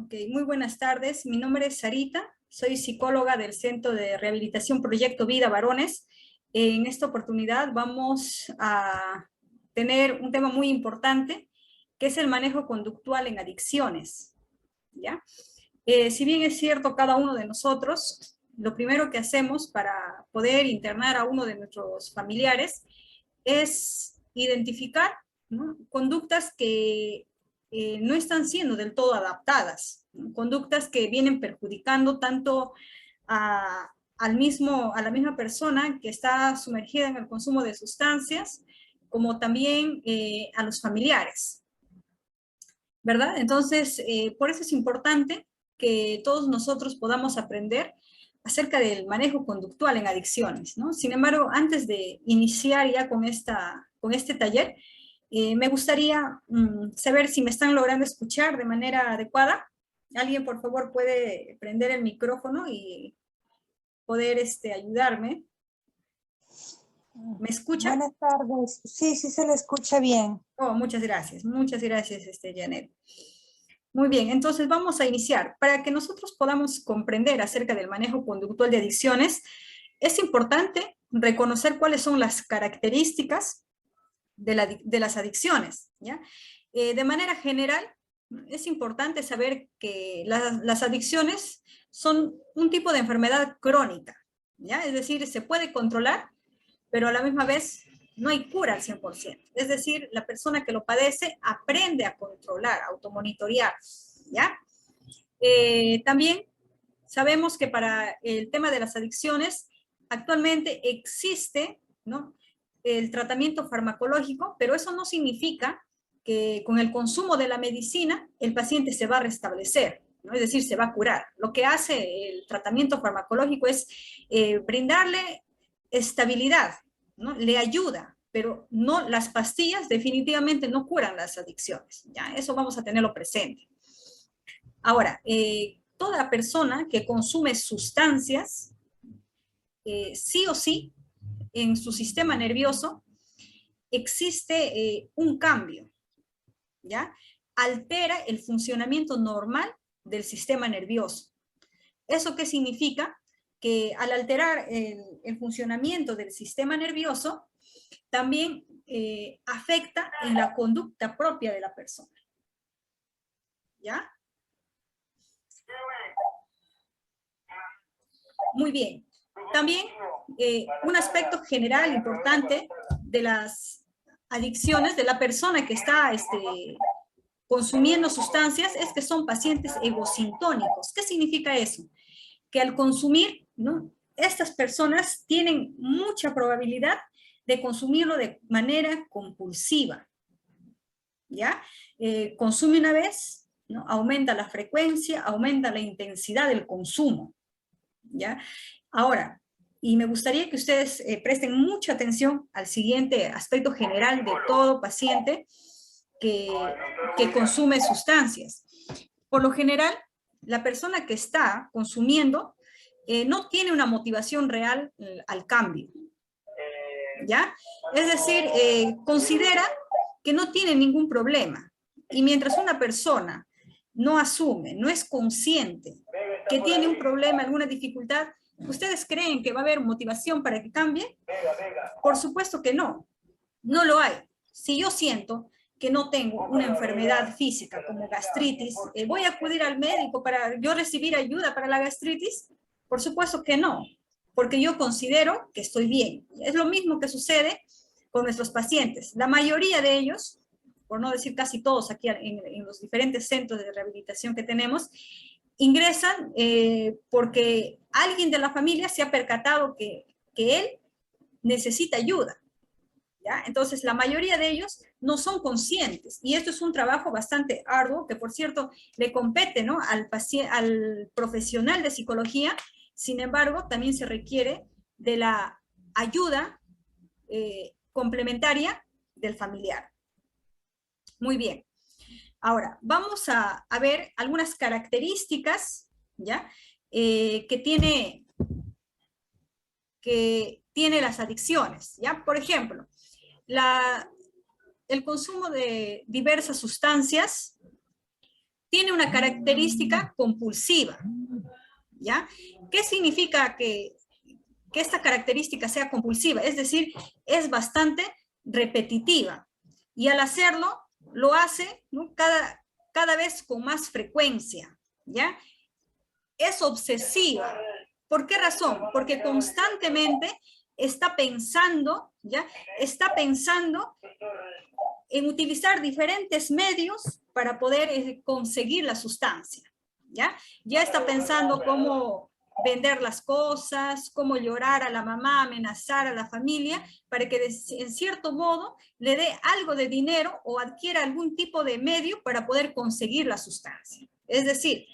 Ok, muy buenas tardes. Mi nombre es Sarita, soy psicóloga del Centro de Rehabilitación Proyecto Vida Varones. En esta oportunidad vamos a tener un tema muy importante, que es el manejo conductual en adicciones, ¿ya? Si bien es cierto, cada uno de nosotros, lo primero que hacemos para poder internar a uno de nuestros familiares es identificar, ¿no?, conductas que no están siendo del todo adaptadas, ¿no? Conductas que vienen perjudicando tanto a la misma persona que está sumergida en el consumo de sustancias, como también a los familiares, ¿verdad? Entonces, por eso es importante que todos nosotros podamos aprender acerca del manejo conductual en adicciones, ¿no? Sin embargo, antes de iniciar ya con este taller, me gustaría saber si me están logrando escuchar de manera adecuada. ¿Alguien, por favor, puede prender el micrófono y poder ayudarme? ¿Me escucha? Buenas tardes. Sí, sí se le escucha bien. Oh, muchas gracias, Janet. Muy bien, entonces vamos a iniciar. Para que nosotros podamos comprender acerca del manejo conductual de adicciones, es importante reconocer cuáles son las características de las adicciones, ¿ya? De manera general, es importante saber que las adicciones son un tipo de enfermedad crónica, ¿ya? Es decir, se puede controlar, pero a la misma vez no hay cura al 100%. Es decir, la persona que lo padece aprende a controlar, a automonitorear, ¿ya? También sabemos que para el tema de las adicciones, actualmente existe, ¿no?, el tratamiento farmacológico, pero eso no significa que con el consumo de la medicina el paciente se va a restablecer, ¿no? Es decir, se va a curar. Lo que hace el tratamiento farmacológico es brindarle estabilidad, ¿no? Le ayuda, pero no, las pastillas definitivamente no curan las adicciones, ¿ya? Eso vamos a tenerlo presente. Ahora, toda persona que consume sustancias, sí o sí, en su sistema nervioso, existe un cambio, ¿ya? Altera el funcionamiento normal del sistema nervioso. ¿Eso qué significa? Que al alterar el funcionamiento del sistema nervioso, también afecta en la conducta propia de la persona, ¿ya? Muy bien. También un aspecto general importante de las adicciones de la persona que está consumiendo sustancias es que son pacientes egosintónicos. ¿Qué significa eso? Que al consumir, ¿no?, estas personas tienen mucha probabilidad de consumirlo de manera compulsiva, ¿ya? Consume una vez, ¿no?, aumenta la frecuencia, aumenta la intensidad del consumo, ¿ya? Ahora, y me gustaría que ustedes presten mucha atención al siguiente aspecto general de todo paciente que consume sustancias. Por lo general, la persona que está consumiendo no tiene una motivación real al cambio, ¿ya? Es decir, considera que no tiene ningún problema. Y mientras una persona no asume, no es consciente que tiene un problema, alguna dificultad, ¿ustedes creen que va a haber motivación para que cambie? Por supuesto que no, no lo hay. Si yo siento que no tengo una enfermedad física como gastritis, ¿voy a acudir al médico para yo recibir ayuda para la gastritis? Por supuesto que no, porque yo considero que estoy bien. Es lo mismo que sucede con nuestros pacientes. La mayoría de ellos, por no decir casi todos aquí en los diferentes centros de rehabilitación que tenemos, ingresan porque alguien de la familia se ha percatado que él necesita ayuda, ¿ya? Entonces, la mayoría de ellos no son conscientes, y esto es un trabajo bastante arduo, que por cierto, le compete, ¿no?, al profesional de psicología. Sin embargo, también se requiere de la ayuda complementaria del familiar. Muy bien. Ahora, vamos a ver algunas características, ¿ya?, que tiene las adicciones, ¿ya? Por ejemplo, el consumo de diversas sustancias tiene una característica compulsiva, ¿ya? ¿Qué significa que esta característica sea compulsiva? Es decir, es bastante repetitiva, y al hacerlo, lo hace, ¿no?, cada vez con más frecuencia, ¿ya? Es obsesiva. ¿Por qué razón? Porque constantemente está pensando, ¿ya? Está pensando en utilizar diferentes medios para poder conseguir la sustancia, ¿ya? Ya está pensando cómo vender las cosas, cómo llorar a la mamá, amenazar a la familia, para que en cierto modo le dé algo de dinero o adquiera algún tipo de medio para poder conseguir la sustancia. Es decir,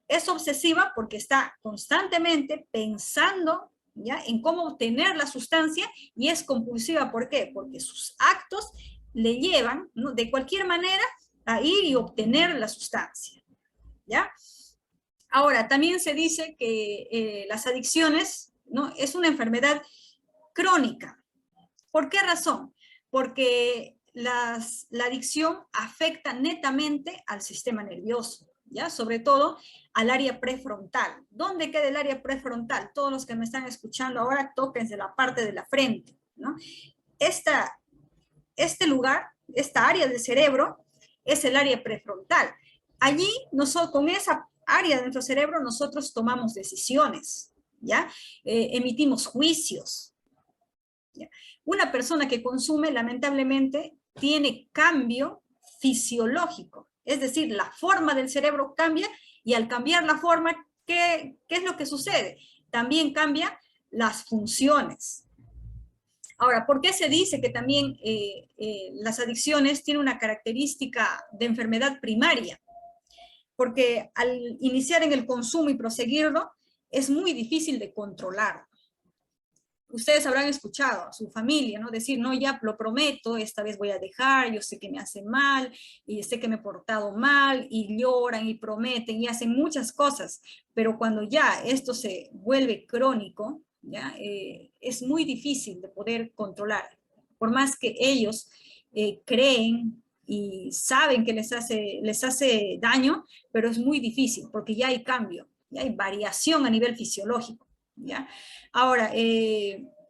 es obsesiva porque está constantemente pensando, ¿ya?, en cómo obtener la sustancia, y es compulsiva. ¿Por qué? Porque sus actos le llevan, ¿no?, de cualquier manera a ir y obtener la sustancia, ¿ya? Ahora, también se dice que las adicciones, ¿no?, es una enfermedad crónica. ¿Por qué razón? Porque la adicción afecta netamente al sistema nervioso, ¿ya? Sobre todo al área prefrontal. ¿Dónde queda el área prefrontal? Todos los que me están escuchando ahora, tóquense la parte de la frente, ¿no? Este lugar, esta área del cerebro, es el área prefrontal. Allí, con esa área de nuestro cerebro, nosotros tomamos decisiones, ¿ya? Emitimos juicios, ¿ya? Una persona que consume, lamentablemente, tiene cambio fisiológico, es decir, la forma del cerebro cambia, y al cambiar la forma, ¿qué es lo que sucede? También cambia las funciones. Ahora, ¿por qué se dice que también las adicciones tienen una característica de enfermedad primaria? Porque al iniciar en el consumo y proseguirlo, es muy difícil de controlar. Ustedes habrán escuchado a su familia, ¿no?, decir, no, ya lo prometo, esta vez voy a dejar, yo sé que me hace mal, y sé que me he portado mal, y lloran, y prometen, y hacen muchas cosas, pero cuando ya esto se vuelve crónico, ¿ya? Es muy difícil de poder controlar. Por más que ellos creen y saben que les hace daño, pero es muy difícil, porque ya hay cambio, ya hay variación a nivel fisiológico, ¿ya? Ahora,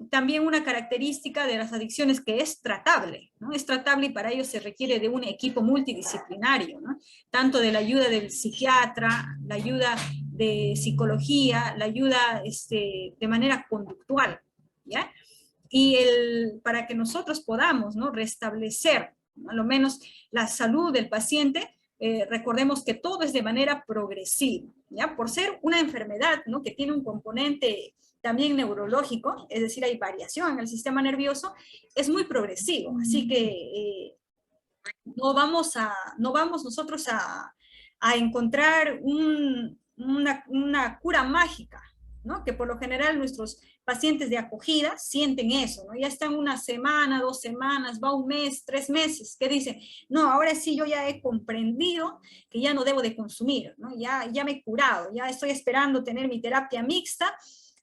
también una característica de las adicciones que es tratable, ¿no? Es tratable, y para ello se requiere de un equipo multidisciplinario, ¿no? Tanto de la ayuda del psiquiatra, la ayuda de psicología, la ayuda de manera conductual, ¿ya? Y para que nosotros podamos, ¿no?, restablecer, ¿no?, a lo menos la salud del paciente, recordemos que todo es de manera progresiva, ¿ya? Por ser una enfermedad, ¿no?, que tiene un componente también neurológico, es decir, hay variación en el sistema nervioso, es muy progresivo, así que no vamos nosotros a encontrar una cura mágica, ¿no? Que por lo general nuestros pacientes de acogida sienten eso, ¿no? Ya están una semana, 2 semanas, va un mes, 3 meses, que dicen, no, ahora sí yo ya he comprendido que ya no debo de consumir, ¿no? Ya me he curado, ya estoy esperando tener mi terapia mixta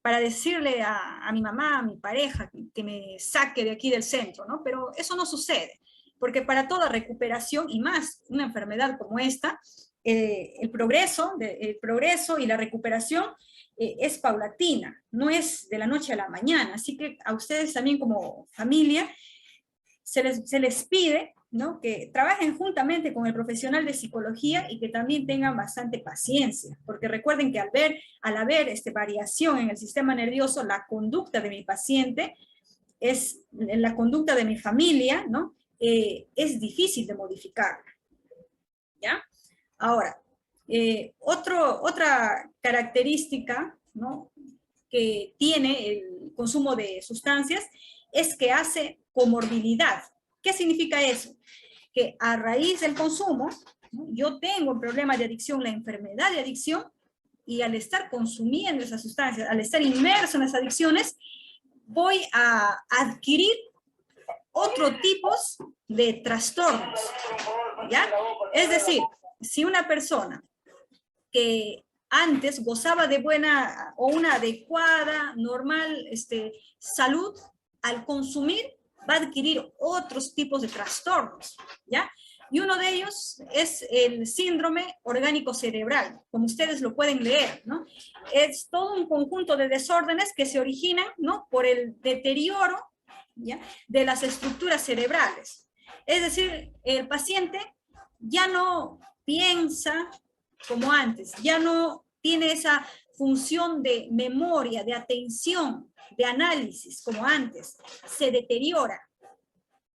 para decirle a mi mamá, a mi pareja, que me saque de aquí del centro, ¿no? Pero eso no sucede, porque para toda recuperación, y más una enfermedad como esta, el progreso y la recuperación es paulatina, no es de la noche a la mañana. Así que a ustedes también como familia se les pide, ¿no?, que trabajen juntamente con el profesional de psicología, y que también tengan bastante paciencia, porque recuerden que al haber variación en el sistema nervioso, la conducta de mi paciente es la conducta de mi familia, ¿no? Es difícil de modificar, ¿ya? Ahora, otra característica, ¿no?, que tiene el consumo de sustancias es que hace comorbilidad. ¿Qué significa eso? Que a raíz del consumo, ¿no?, yo tengo un problema de adicción, la enfermedad de adicción, y al estar consumiendo esas sustancias, al estar inmerso en las adicciones, voy a adquirir otros tipos de trastornos, ¿ya? Es decir, si una persona que antes gozaba de buena o una adecuada, normal salud, al consumir va a adquirir otros tipos de trastornos, ¿ya? Y uno de ellos es el síndrome orgánico cerebral, como ustedes lo pueden leer, ¿no? Es todo un conjunto de desórdenes que se originan, ¿no?, por el deterioro, ¿ya?, de las estructuras cerebrales. Es decir, el paciente ya no piensa como antes, ya no tiene esa función de memoria, de atención, de análisis como antes, se deteriora,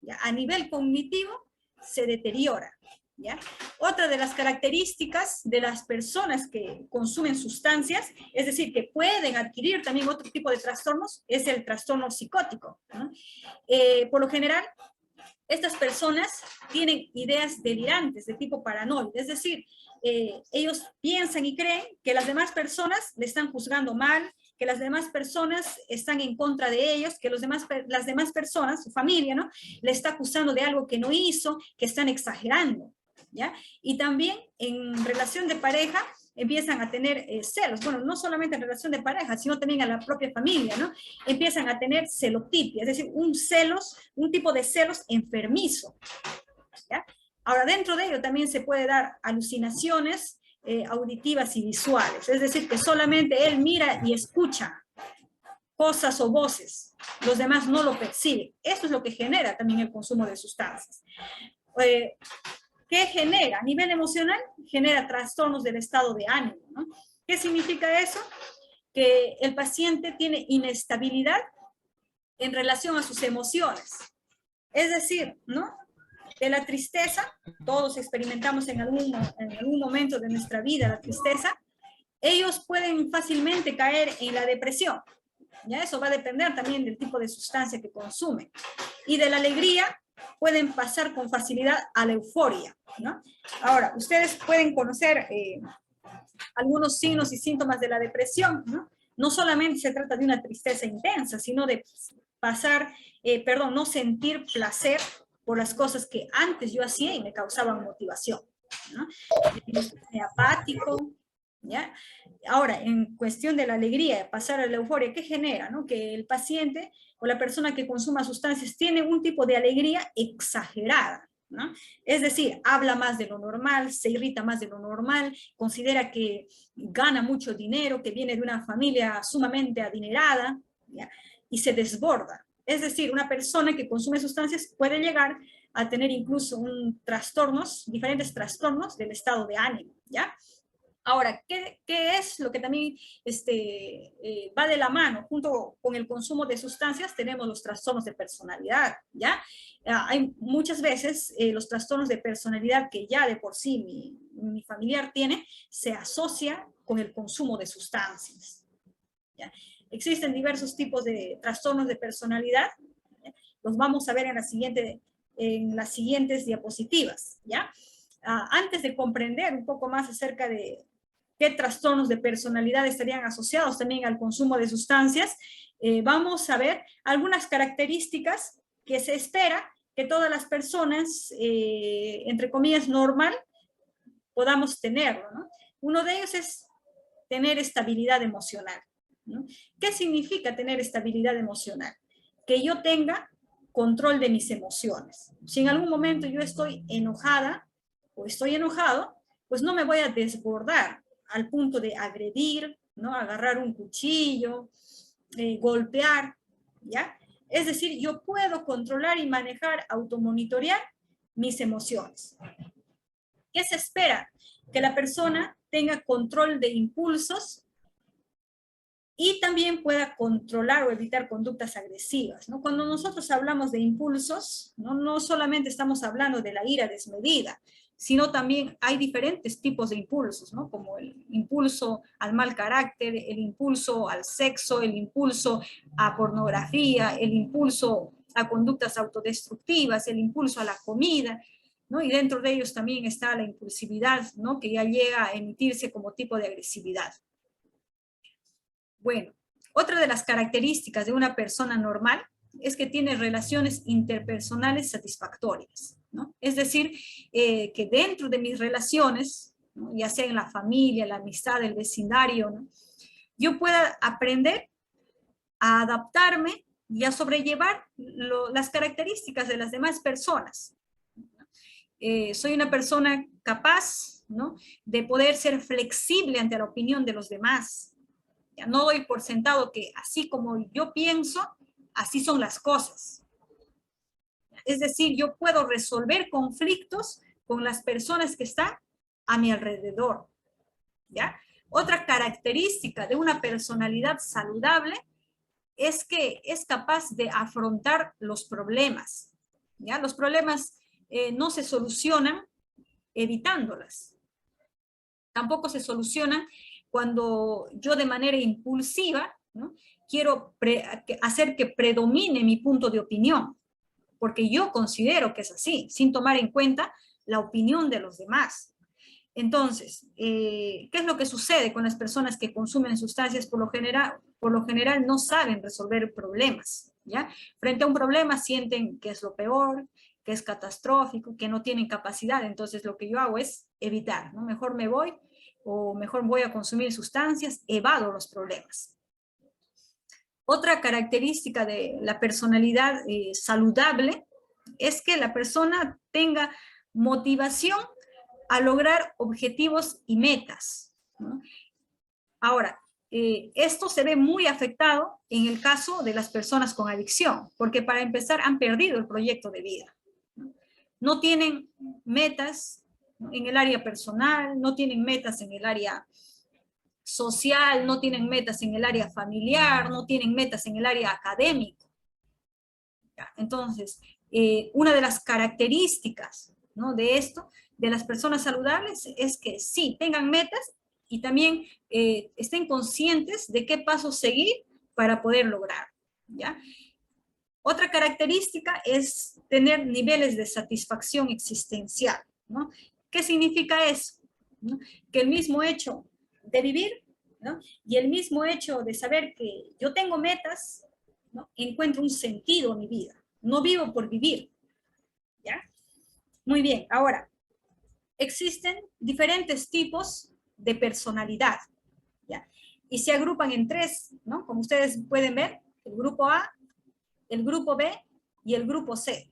¿ya? A nivel cognitivo se deteriora, ¿ya? Otra de las características de las personas que consumen sustancias, es decir, que pueden adquirir también otro tipo de trastornos, es el trastorno psicótico, ¿no? Por lo general, estas personas tienen ideas delirantes de tipo paranoide, es decir, ellos piensan y creen que las demás personas le están juzgando mal, que las demás personas están en contra de ellos, que las demás personas, su familia, ¿no?, le está acusando de algo que no hizo, que están exagerando, ¿ya? Y también en relación de pareja empiezan a tener celos, bueno, no solamente en relación de pareja, sino también a la propia familia, ¿no? Empiezan a tener celotipia, es decir, un tipo de celos enfermizo, ¿ya? Ahora, dentro de ello también se puede dar alucinaciones auditivas y visuales, es decir, que solamente él mira y escucha cosas o voces, los demás no lo perciben. Eso es lo que genera también el consumo de sustancias. ¿Qué genera? A nivel emocional, genera trastornos del estado de ánimo, ¿no? ¿Qué significa eso? Que el paciente tiene inestabilidad en relación a sus emociones. Es decir, ¿no?, de la tristeza, todos experimentamos en algún momento de nuestra vida la tristeza, ellos pueden fácilmente caer en la depresión. ¿Ya? Eso va a depender también del tipo de sustancia que consumen. Y de la alegría pueden pasar con facilidad a la euforia, ¿no? Ahora, ustedes pueden conocer algunos signos y síntomas de la depresión, ¿no? No solamente se trata de una tristeza intensa, sino de no sentir placer por las cosas que antes yo hacía y me causaban motivación, ¿no? Apático, ¿ya? Ahora, en cuestión de la alegría, pasar a la euforia, ¿qué genera? ¿No? Que el paciente o la persona que consuma sustancias tiene un tipo de alegría exagerada, ¿no? Es decir, habla más de lo normal, se irrita más de lo normal, considera que gana mucho dinero, que viene de una familia sumamente adinerada, ¿ya?, y se desborda. Es decir, una persona que consume sustancias puede llegar a tener incluso diferentes trastornos del estado de ánimo, ¿ya? Ahora, ¿qué es lo que también va de la mano? Junto con el consumo de sustancias tenemos los trastornos de personalidad, ¿ya? Hay muchas veces los trastornos de personalidad que ya de por sí mi familiar tiene, se asocia con el consumo de sustancias, ¿ya? Existen diversos tipos de trastornos de personalidad, ¿ya? Los vamos a ver en las siguientes diapositivas, ¿ya? Antes de comprender un poco más acerca de qué trastornos de personalidad estarían asociados también al consumo de sustancias, vamos a ver algunas características que se espera que todas las personas, entre comillas, normal, podamos tenerlo, ¿no? Uno de ellos es tener estabilidad emocional, ¿no? ¿Qué significa tener estabilidad emocional? Que yo tenga control de mis emociones. Si en algún momento yo estoy enojada o estoy enojado, pues no me voy a desbordar al punto de agredir, ¿no?, agarrar un cuchillo, golpear, ¿ya? Es decir, yo puedo controlar y manejar, automonitorear mis emociones. ¿Qué se espera? Que la persona tenga control de impulsos y también pueda controlar o evitar conductas agresivas, ¿no? Cuando nosotros hablamos de impulsos, no solamente estamos hablando de la ira desmedida, sino también hay diferentes tipos de impulsos, ¿no? Como el impulso al mal carácter, el impulso al sexo, el impulso a pornografía, el impulso a conductas autodestructivas, el impulso a la comida, ¿no? Y dentro de ellos también está la impulsividad, ¿no?, que ya llega a emitirse como tipo de agresividad. Bueno, otra de las características de una persona normal es que tiene relaciones interpersonales satisfactorias, ¿no? Es decir, que dentro de mis relaciones, ¿no?, ya sea en la familia, la amistad, el vecindario, ¿no?, yo pueda aprender a adaptarme y a sobrellevar las características de las demás personas, ¿no? soy una persona capaz, ¿no?, de poder ser flexible ante la opinión de los demás. Ya no doy por sentado que así como yo pienso, así son las cosas. Es decir, yo puedo resolver conflictos con las personas que están a mi alrededor, ¿ya? Otra característica de una personalidad saludable es que es capaz de afrontar los problemas, ¿ya? Los problemas no se solucionan evitándolas. Tampoco se solucionan cuando yo de manera impulsiva, ¿no?, quiero hacer que predomine mi punto de opinión, porque yo considero que es así, sin tomar en cuenta la opinión de los demás. Entonces, ¿qué es lo que sucede con las personas que consumen sustancias? Por lo general no saben resolver problemas, ¿ya? Frente a un problema sienten que es lo peor, que es catastrófico, que no tienen capacidad. Entonces lo que yo hago es evitar, ¿no? Mejor me voy, o mejor voy a consumir sustancias, evado los problemas. Otra característica de la personalidad saludable es que la persona tenga motivación a lograr objetivos y metas, ¿no? Ahora, esto se ve muy afectado en el caso de las personas con adicción, porque para empezar han perdido el proyecto de vida. No tienen metas en el área personal, no tienen metas en el área social, no tienen metas en el área familiar, no tienen metas en el área académico. Entonces, una de las características, ¿no?, de esto, de las personas saludables, es que sí, tengan metas y también estén conscientes de qué pasos seguir para poder lograr, ¿ya? Otra característica es tener niveles de satisfacción existencial, ¿no? ¿Qué significa eso? ¿No? Que el mismo hecho de vivir, ¿no?, y el mismo hecho de saber que yo tengo metas, ¿no?, encuentro un sentido en mi vida. No vivo por vivir, ¿ya? Muy bien, ahora, existen diferentes tipos de personalidad, ¿ya? Y se agrupan en tres, ¿no? Como ustedes pueden ver, el grupo A, el grupo B y el grupo C.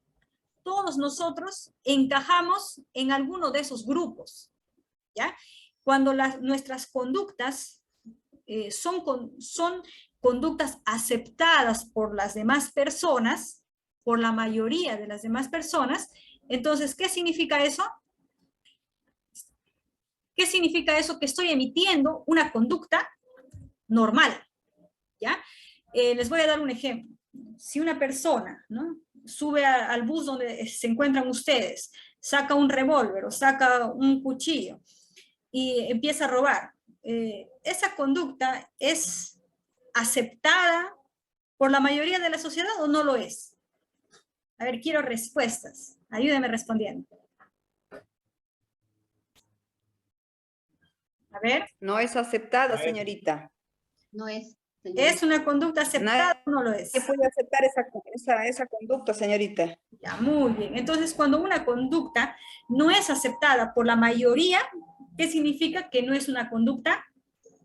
Todos nosotros encajamos en alguno de esos grupos, ¿ya? Cuando nuestras conductas son conductas aceptadas por las demás personas, por la mayoría de las demás personas, entonces, ¿qué significa eso? ¿Qué significa eso? Que estoy emitiendo una conducta normal, ¿ya? Les voy a dar un ejemplo. Si una persona, ¿no?, sube al bus donde se encuentran ustedes, saca un revólver o saca un cuchillo y empieza a robar, ¿esa conducta es aceptada por la mayoría de la sociedad o no lo es? A ver, quiero respuestas. Ayúdame respondiendo. A ver. No es aceptada, señorita. No es. ¿Es una conducta aceptada o no lo es? ¿Qué puede aceptar esa conducta, señorita? Ya, muy bien. Entonces, cuando una conducta no es aceptada por la mayoría, ¿qué significa? Que no es una conducta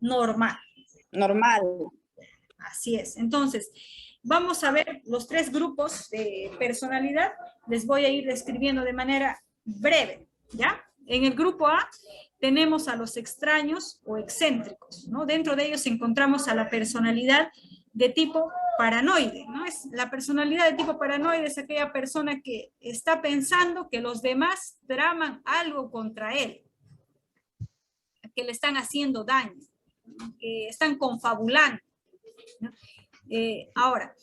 normal. Normal. Así es. Entonces, vamos a ver los tres grupos de personalidad. Les voy a ir describiendo de manera breve, ¿ya? En el grupo A tenemos a los extraños o excéntricos, ¿no? Dentro de ellos encontramos a la personalidad de tipo paranoide, ¿no? La personalidad de tipo paranoide es aquella persona que está pensando que los demás traman algo contra él, que le están haciendo daño, que están confabulando, ¿no? Ahora,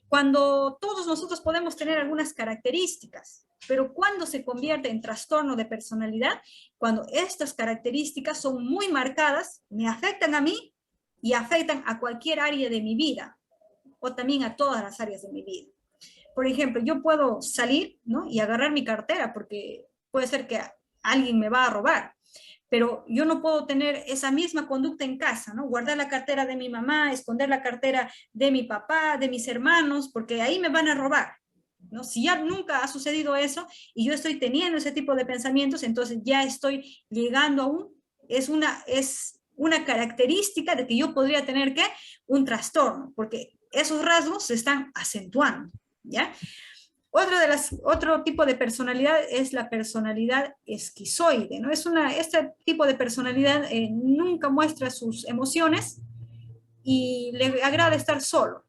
cuando todos nosotros podemos tener algunas características, pero cuando se convierte en trastorno de personalidad, cuando estas características son muy marcadas, me afectan a mí y afectan a cualquier área de mi vida, o también a todas las áreas de mi vida. Por ejemplo, yo puedo salir, ¿no?, y agarrar mi cartera, porque puede ser que alguien me va a robar, pero yo no puedo tener esa misma conducta en casa, ¿no? Guardar la cartera de mi mamá, esconder la cartera de mi papá, de mis hermanos, porque ahí me van a robar, ¿no? Si ya nunca ha sucedido eso y yo estoy teniendo ese tipo de pensamientos, entonces ya estoy llegando a es una característica de que yo podría tener, un trastorno, porque esos rasgos se están acentuando, ¿ya? Otro tipo de personalidad es la personalidad esquizoide, ¿no? Este tipo de personalidad nunca muestra sus emociones y le agrada estar solo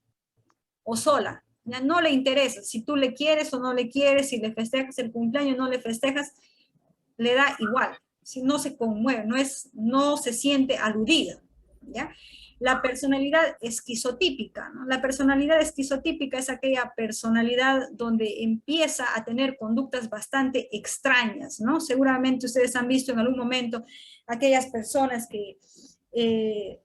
o sola. Ya no le interesa si tú le quieres o no le quieres, si le festejas el cumpleaños o no le festejas, le da igual. Si no se conmueve, no se siente aludida, ¿ya? La personalidad esquizotípica, ¿no? La personalidad esquizotípica es aquella personalidad donde empieza a tener conductas bastante extrañas, ¿no? Seguramente ustedes han visto en algún momento aquellas personas que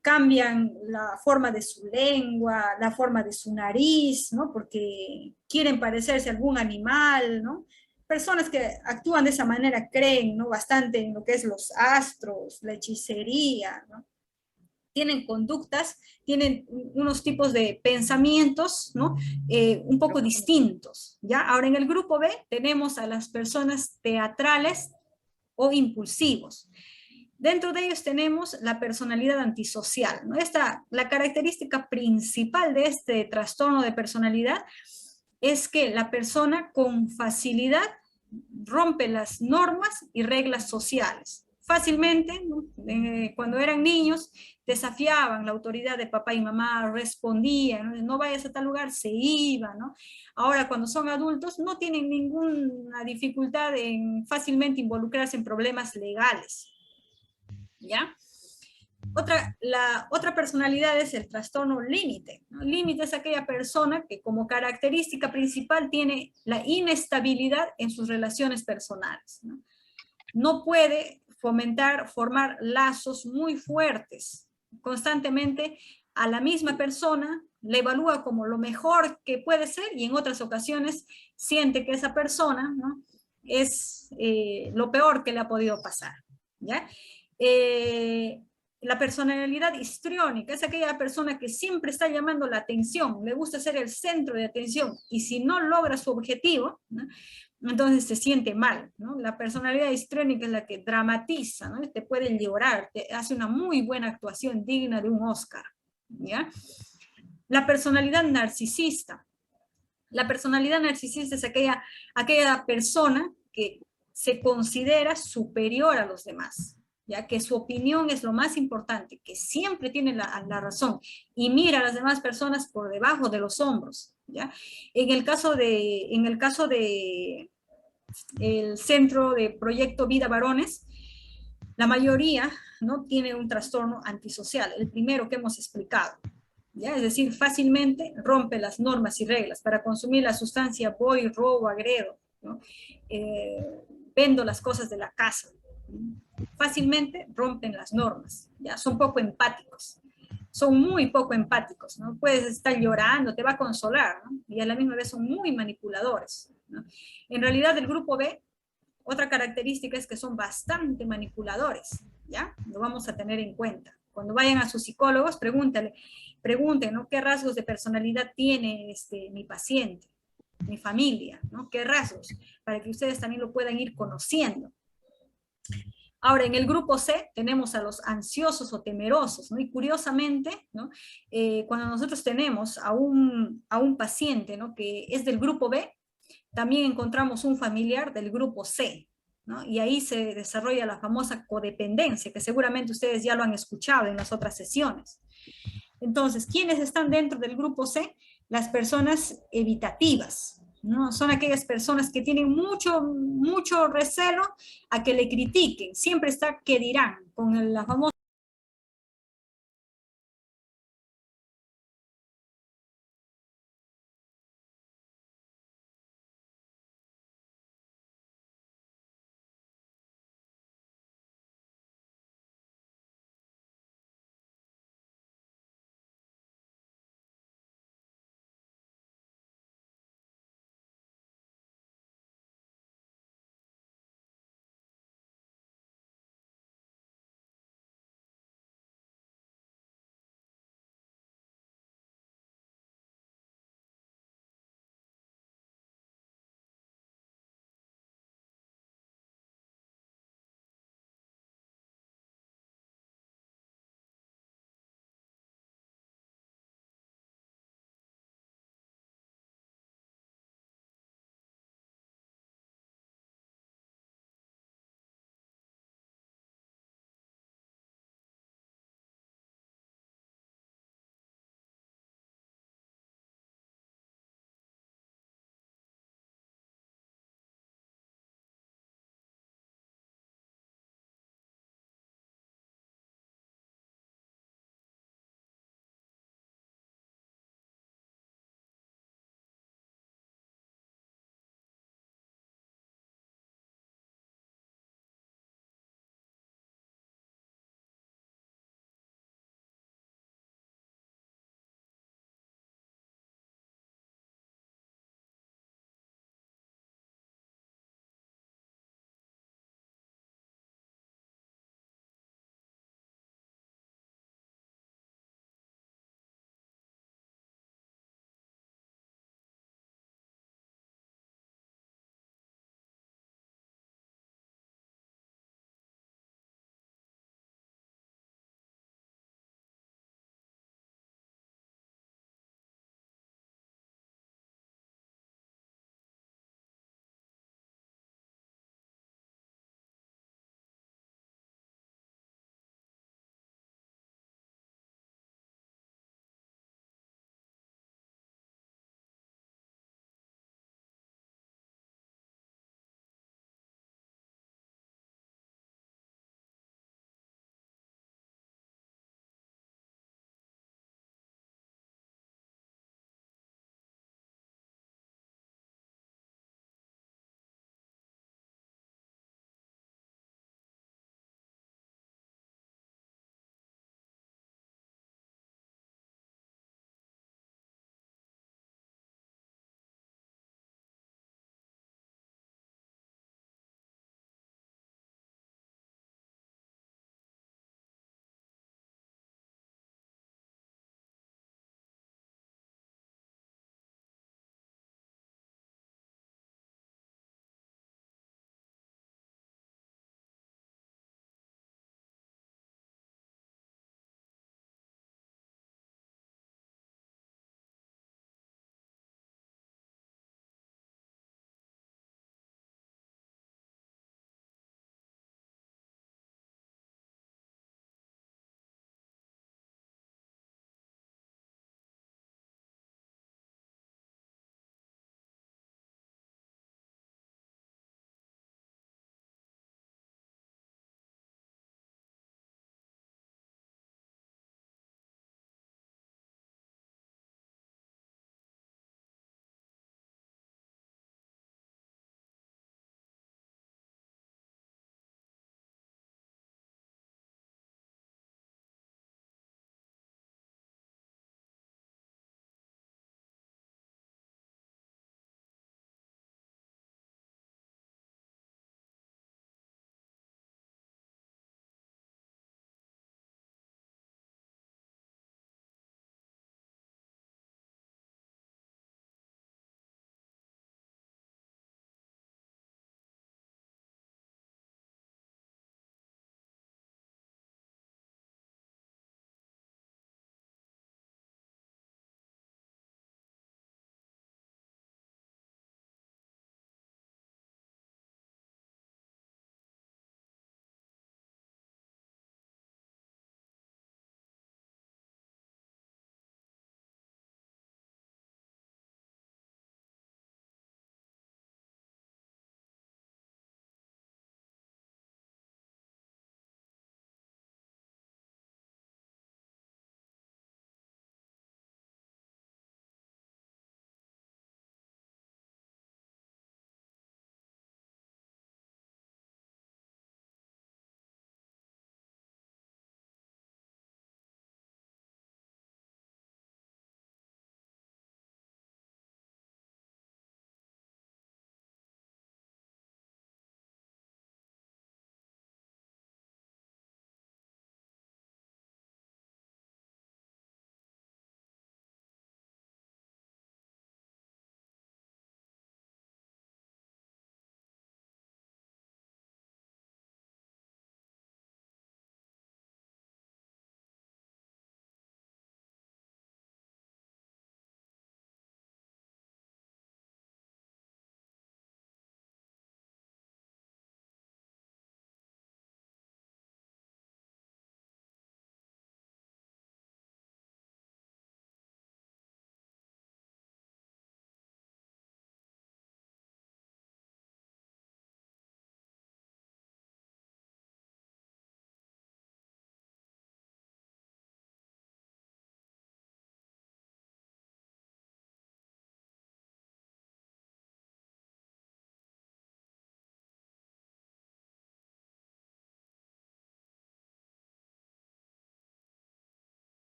cambian la forma de su lengua, la forma de su nariz, ¿no? Porque quieren parecerse a algún animal, ¿no? Personas que actúan de esa manera creen, ¿no? Bastante en lo que es los astros, la hechicería, ¿no? Tienen conductas, tienen unos tipos de pensamientos, ¿no? Un poco distintos, ¿ya? Ahora en el grupo B tenemos a las personas teatrales o impulsivos. Dentro de ellos tenemos la personalidad antisocial, ¿no? La característica principal de este trastorno de personalidad es que la persona con facilidad rompe las normas y reglas sociales. Fácilmente, ¿no? Cuando eran niños, desafiaban la autoridad de papá y mamá, respondían, ¿no? No vayas a tal lugar, se iban, ¿no? Ahora, cuando son adultos, no tienen ninguna dificultad en fácilmente involucrarse en problemas legales, ¿ya? La otra personalidad es el trastorno límite, ¿no? Límite es aquella persona que como característica principal tiene la inestabilidad en sus relaciones personales, ¿no? No puede formar lazos muy fuertes. Constantemente a la misma persona le evalúa como lo mejor que puede ser y en otras ocasiones siente que esa persona, ¿no? Es lo peor que le ha podido pasar, ¿ya? La personalidad histriónica es aquella persona que siempre está llamando la atención, le gusta ser el centro de atención, y si no logra su objetivo, ¿no? Entonces se siente mal, ¿no? La personalidad histriónica es la que dramatiza, ¿no? Te puede llorar, te hace una muy buena actuación digna de un Oscar, ¿ya? La personalidad narcisista. La personalidad narcisista es aquella persona que se considera superior a los demás, ya que su opinión es lo más importante, que siempre tiene la razón y mira a las demás personas por debajo de los hombros, ¿ya? En el caso de el Centro de Proyecto Vida Varones, la mayoría, ¿no? Tiene un trastorno antisocial, el primero que hemos explicado, ¿ya? Es decir, fácilmente rompe las normas y reglas. Para consumir la sustancia voy, robo, agredo, ¿no? Vendo las cosas de la casa. Fácilmente rompen las normas, ¿ya? Son poco empáticos, son muy poco empáticos, ¿no? Puedes estar llorando, te va a consolar, ¿no? Y a la misma vez son muy manipuladores, ¿no? En realidad el grupo B, otra característica es que son bastante manipuladores, ¿ya? Lo vamos a tener en cuenta. Cuando vayan a sus psicólogos, pregunten, ¿no? ¿Qué rasgos de personalidad tiene mi paciente, mi familia, ¿no? ¿Qué rasgos? Para que ustedes también lo puedan ir conociendo. Ahora, en el grupo C tenemos a los ansiosos o temerosos, ¿no? Y curiosamente, ¿no? Cuando nosotros tenemos a un paciente, ¿no? Que es del grupo B, también encontramos un familiar del grupo C, ¿no? Y ahí se desarrolla la famosa codependencia, que seguramente ustedes ya lo han escuchado en las otras sesiones. Entonces, ¿quiénes están dentro del grupo C? Las personas evitativas, ¿no? Son aquellas personas que tienen mucho recelo a que le critiquen. Siempre está que dirán, con la famosa